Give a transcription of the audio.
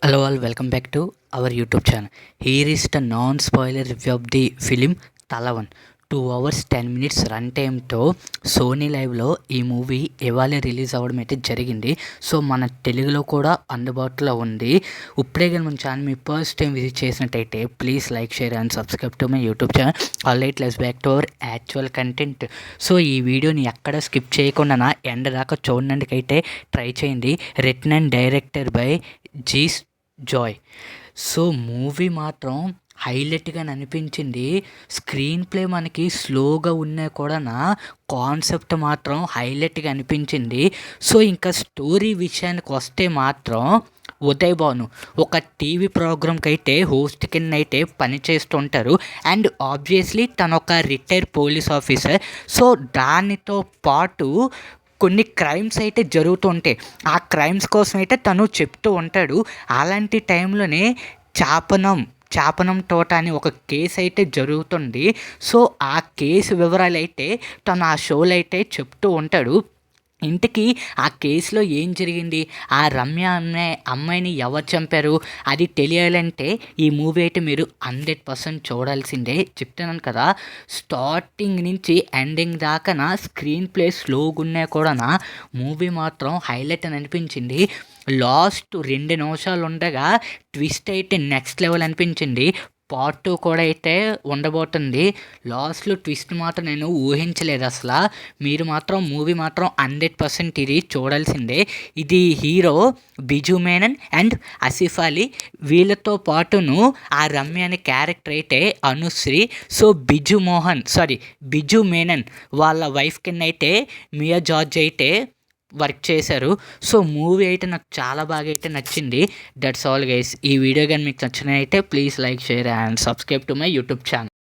Hello all, welcome back to our YouTube channel. Here is the non-spoiler review of the film Talavan. 2 hours 10 minutes run టైంతో Sony లైవ్లో ఈ movie ఇవాళ release అవ్వడం అయితే జరిగింది. So మన తెలుగులో కూడా అందుబాటులో ఉంది. ఇప్పుడే కానీ మన ఛానల్ మీ ఫస్ట్ టైం విజిట్ చేసినట్టయితే please like, share and subscribe to my YouTube channel. Alright, let's back to our actual content. So ఈ వీడియోని ఎక్కడ స్కిప్ చేయకుండా ఎండ్ దాకా చూడడానికైతే ట్రై చేయండి. Written and director by Jis Joy. So movie మాత్రం హైలైట్గా అనిపించింది. స్క్రీన్ ప్లే మనకి స్లోగా ఉన్నా కూడా కాన్సెప్ట్ మాత్రం హైలైట్గా అనిపించింది. సో ఇంకా స్టోరీ విషయానికి వస్తే మాత్రం ఉదయ్ భాను ఒక టీవీ ప్రోగ్రామ్కి అయితే హోస్ట్ కింద అయితే పనిచేస్తుంటారు. అండ్ ఆబ్వియస్లీ తను ఒక రిటైర్డ్ పోలీస్ ఆఫీసర్. సో దానితో పాటు కొన్ని క్రైమ్స్ అయితే జరుగుతుంటాయి. ఆ క్రైమ్స్ కోసం అయితే తను చెప్తూ ఉంటాడు. అలాంటి టైంలోనే చాపనం తోట అని ఒక కేసు అయితే జరుగుతుంది. సో ఆ కేసు వివరాలు అయితే తను ఆ షోలో అయితే చెప్తూ ఉంటాడు. ఇంతకీ ఆ కేసులో ఏం జరిగింది, ఆ రమ్య అనే అమ్మాయిని ఎవరు చంపారు అది తెలియాలంటే ఈ మూవీ అయితే మీరు 100% చూడాల్సిందే. చెప్తున్నాను కదా, స్టార్టింగ్ నుంచి ఎండింగ్ దాకా స్క్రీన్ ప్లే స్లోగా ఉన్నా కూడా మూవీ మాత్రం హైలైట్ అని అనిపించింది. లాస్ట్ 2 నిమిషాలు ఉండగా ట్విస్ట్ అయితే నెక్స్ట్ లెవెల్ అనిపించింది. పార్ట్ 2 కూడా అయితే ఉండబోతుంది. లాస్ట్లో ట్విస్ట్ మాత్రం నేను ఊహించలేదు అసలు. మీరు మాత్రం మూవీ మాత్రం 100% ఇది చూడాల్సిందే. ఇది హీరో బిజు మేనన్ అండ్ ఆసిఫ్ అలీ, వీళ్ళతో పాటును ఆ రమ్య అనే క్యారెక్టర్ అయితే అనుశ్రీ. సో బిజు మేనన్ వాళ్ళ వైఫ్ కింద అయితే మియా జార్జ్ అయితే వర్క్ చేశారు. సో మూవీ అయితే నాకు చాలా బాగా అయితే నచ్చింది. That's all guys. ఈ వీడియో కానీ మీకు నచ్చినైతే please like, share and subscribe to my YouTube channel.